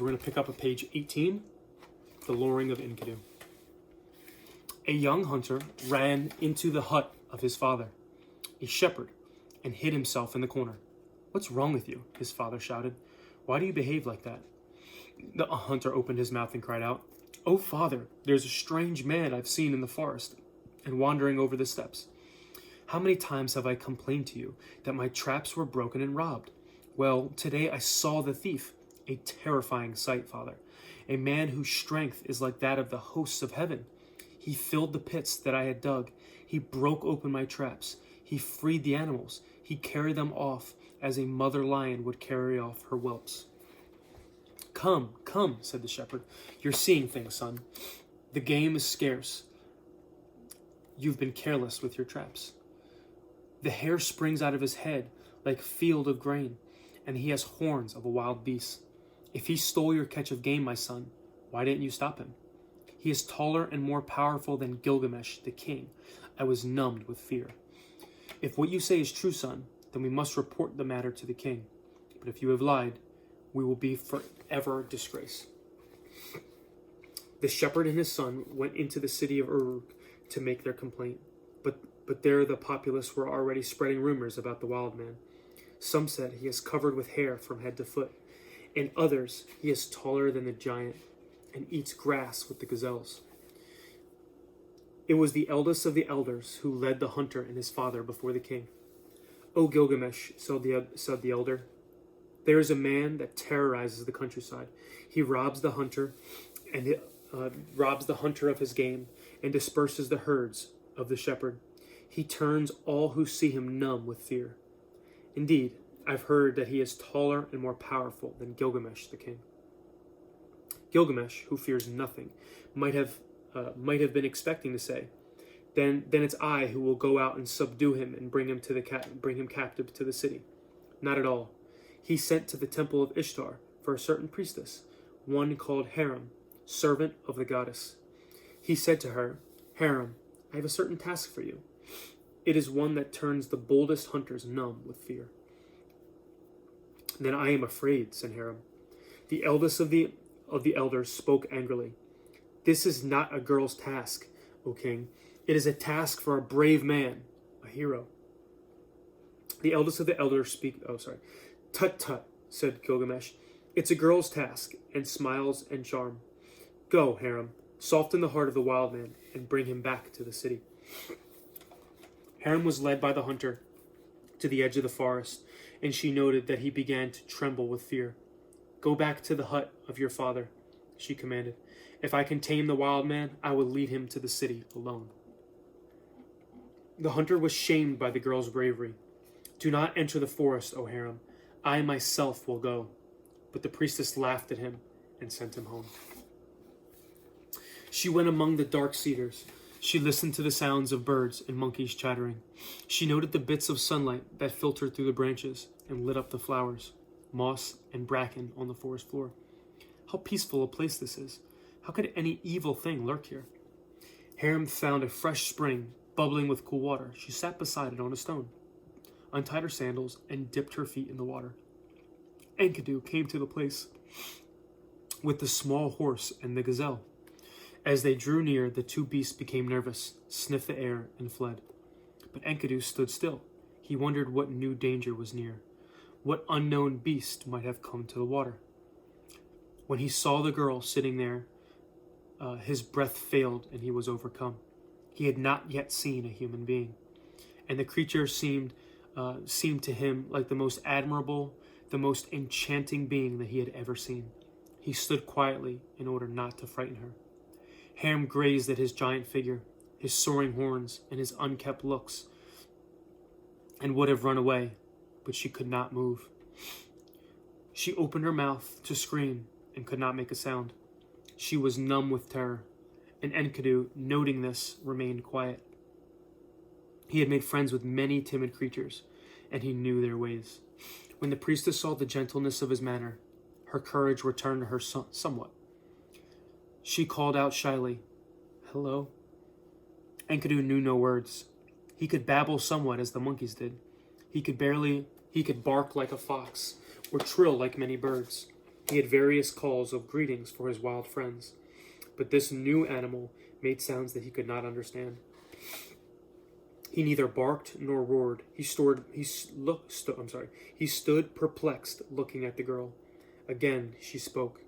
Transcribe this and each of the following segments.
We're going to pick up at page 18, The Luring of Enkidu. A young hunter ran into the hut of his father, a shepherd, and hid himself in the corner. "What's wrong with you?" his father shouted. "Why do you behave like that?" The hunter opened his mouth and cried out, "Oh, father, there's a strange man I've seen in the forest and wandering over the steppes. How many times have I complained to you that my traps were broken and robbed? Well, today I saw the thief. A terrifying sight, father. A man whose strength is like that of the hosts of heaven. He filled the pits that I had dug. He broke open my traps. He freed the animals. He carried them off as a mother lion would carry off her whelps." "Come, come," said the shepherd. "You're seeing things, son. The game is scarce. You've been careless with your traps. The hair springs out of his head like a field of grain, and he has horns of a wild beast. If he stole your catch of game, my son, why didn't you stop him? He is taller and more powerful than Gilgamesh, the king. I was numbed with fear. If what you say is true, son, then we must report the matter to the king. But if you have lied, we will be forever disgraced." The shepherd and his son went into the city of Uruk to make their complaint. But there the populace were already spreading rumors about the wild man. Some said he is covered with hair from head to foot, and others he is taller than the giant and eats grass with the gazelles. It was the eldest of the elders who led the hunter and his father before the king. "O Gilgamesh," said the elder, "there is a man that terrorizes the countryside. He robs the hunter of his game and disperses the herds of the shepherd. He turns all who see him numb with fear. Indeed, I've heard that he is taller and more powerful than Gilgamesh, the king." Gilgamesh, who fears nothing, might have been expecting to say, "Then it's I who will go out and subdue him and bring him captive to the city." Not at all. He sent to the temple of Ishtar for a certain priestess, one called Haram, servant of the goddess. He said to her, "Haram, I have a certain task for you. It is one that turns the boldest hunters numb with fear." "Then I am afraid," said Haram. The eldest of the elders spoke angrily. "This is not a girl's task, O king. It is a task for a brave man, a hero." The eldest of the elders "Tut tut," said Gilgamesh. "It's a girl's task, and smiles and charm. Go, Haram, soften the heart of the wild man, and bring him back to the city." Haram was led by the hunter to the edge of the forest, and she noted that he began to tremble with fear. "Go back to the hut of your father," she commanded. "If I can tame the wild man, I will lead him to the city alone." The hunter was shamed by the girl's bravery. "Do not enter the forest, O Haram. I myself will go." But the priestess laughed at him and sent him home. She went among the dark cedars. She listened to the sounds of birds and monkeys chattering. She noted the bits of sunlight that filtered through the branches and lit up the flowers, moss, and bracken on the forest floor. How peaceful a place this is. How could any evil thing lurk here? Haram found a fresh spring bubbling with cool water. She sat beside it on a stone, untied her sandals, and dipped her feet in the water. Enkidu came to the place with the small horse and the gazelle. As they drew near, the two beasts became nervous, sniffed the air, and fled. But Enkidu stood still. He wondered what new danger was near. What unknown beast might have come to the water? When he saw the girl sitting there, his breath failed and he was overcome. He had not yet seen a human being, and the creature seemed to him like the most admirable, the most enchanting being that he had ever seen. He stood quietly in order not to frighten her. Haram gazed at his giant figure, his soaring horns, and his unkempt looks, and would have run away, but she could not move. She opened her mouth to scream and could not make a sound. She was numb with terror, and Enkidu, noting this, remained quiet. He had made friends with many timid creatures, and he knew their ways. When the priestess saw the gentleness of his manner, her courage returned to her somewhat. She called out shyly, "Hello?" Enkidu knew no words. He could babble somewhat as the monkeys did. He could bark like a fox or trill like many birds. He had various calls of greetings for his wild friends, but this new animal made sounds that he could not understand. He neither barked nor roared. He stood perplexed, looking at the girl. Again she spoke,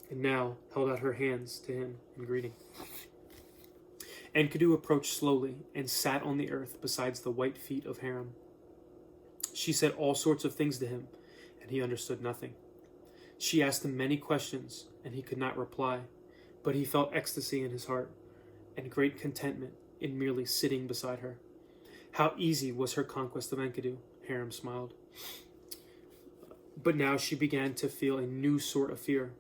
and now held out her hands to him in greeting. Enkidu approached slowly and sat on the earth beside the white feet of Haram. She said all sorts of things to him, and he understood nothing. She asked him many questions, and he could not reply, but he felt ecstasy in his heart and great contentment in merely sitting beside her. How easy was her conquest of Enkidu, Haram smiled. But now she began to feel a new sort of fear.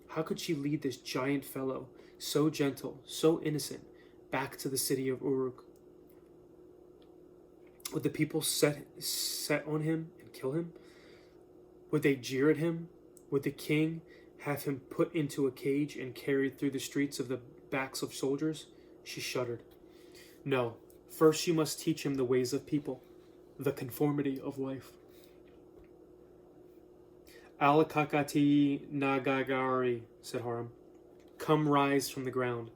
How could she lead this giant fellow, so gentle, so innocent, back to the city of Uruk? Would the people set on him and kill him? Would they jeer at him? Would the king have him put into a cage and carried through the streets of the backs of soldiers? She shuddered. No, first she must teach him the ways of people, the conformity of life. Alakakati Nagagari, said Haram. Come rise from the ground.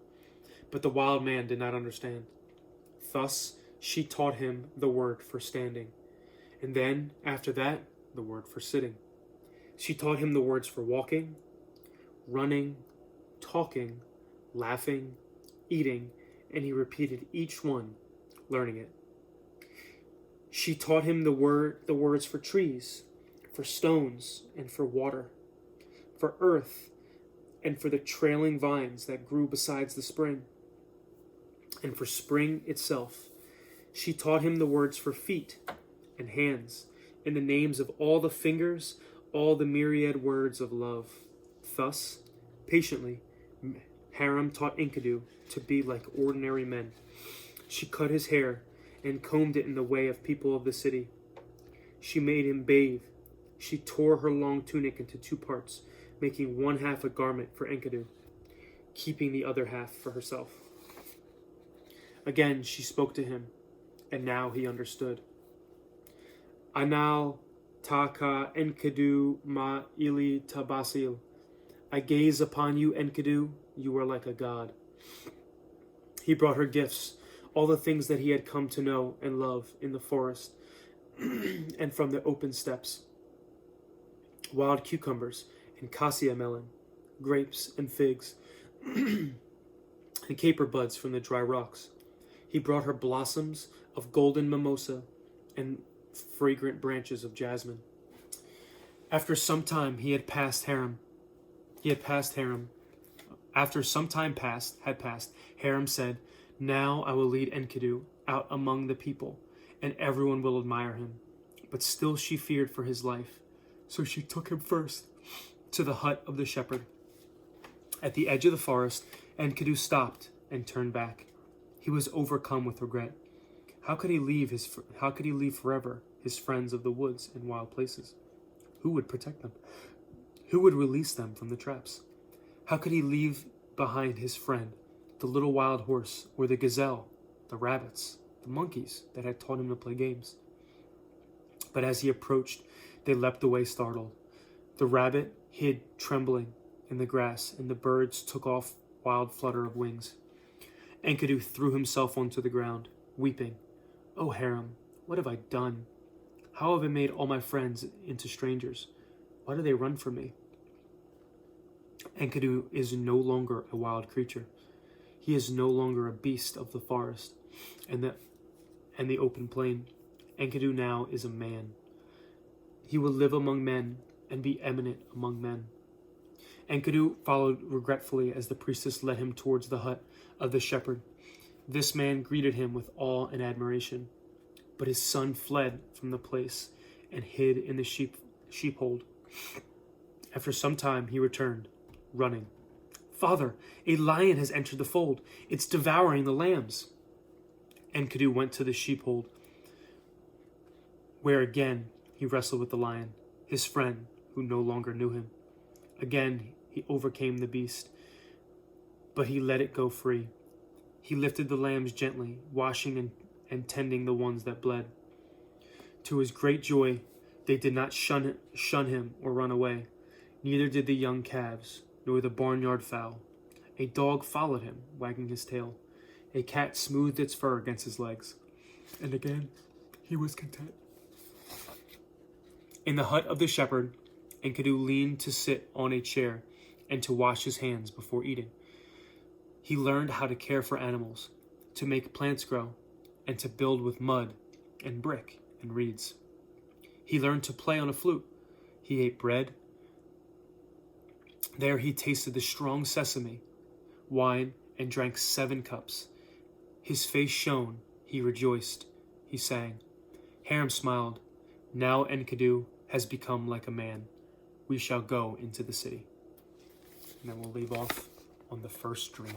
But the wild man did not understand. Thus she taught him the word for standing, and then, after that, the word for sitting. She taught him the words for walking, running, talking, laughing, eating, and he repeated each one, learning it. She taught him the words for trees, for stones, and for water, for earth, and for the trailing vines that grew beside the spring, and for spring itself. She taught him the words for feet and hands, and the names of all the fingers, all the myriad words of love. Thus, patiently, Haram taught Enkidu to be like ordinary men. She cut his hair and combed it in the way of people of the city. She made him bathe. She tore her long tunic into two parts, making one half a garment for Enkidu, keeping the other half for herself. Again she spoke to him, and now he understood. Anal taka Enkidu ma ili tabasil. I gaze upon you, Enkidu, you are like a god. He brought her gifts, all the things that he had come to know and love in the forest and from the open steppes. Wild cucumbers and cassia melon, grapes and figs, and caper buds from the dry rocks. He brought her blossoms of golden mimosa and fragrant branches of jasmine. After some time had passed, Haram said, Now I will lead Enkidu out among the people, and everyone will admire him. But still she feared for his life, so she took him first to the hut of the shepherd. At the edge of the forest, Enkidu stopped and turned back. He was overcome with regret. How could he leave forever his friends of the woods and wild places? Who would protect them? Who would release them from the traps? How could he leave behind his friend, the little wild horse, or the gazelle, the rabbits, the monkeys that had taught him to play games? But as he approached, they leapt away startled. The rabbit hid trembling in the grass, and the birds took off wild flutter of wings. Enkidu threw himself onto the ground, weeping. Oh, Haram, what have I done? How have I made all my friends into strangers? Why do they run from me? Enkidu is no longer a wild creature. He is no longer a beast of the forest and the open plain. Enkidu now is a man. He will live among men and be eminent among men. Enkidu followed regretfully as the priestess led him towards the hut of the shepherd. This man greeted him with awe and admiration, but his son fled from the place and hid in the sheepfold. After some time he returned, running. Father, a lion has entered the fold. It's devouring the lambs. Enkidu went to the sheepfold, where again he wrestled with the lion, his friend, who no longer knew him. Again he overcame the beast, but he let it go free. He lifted the lambs gently, washing and tending the ones that bled. To his great joy, they did not shun him or run away. Neither did the young calves, nor the barnyard fowl. A dog followed him, wagging his tail. A cat smoothed its fur against his legs. And again he was content. In the hut of the shepherd, Enkidu leaned to sit on a chair and to wash his hands before eating. He learned how to care for animals, to make plants grow, and to build with mud and brick and reeds. He learned to play on a flute. He ate bread. There he tasted the strong sesame, wine, and drank 7 cups. His face shone. He rejoiced. He sang. Hiram smiled. Now Enkidu has become like a man. We shall go into the city. And then we'll leave off on the first dream.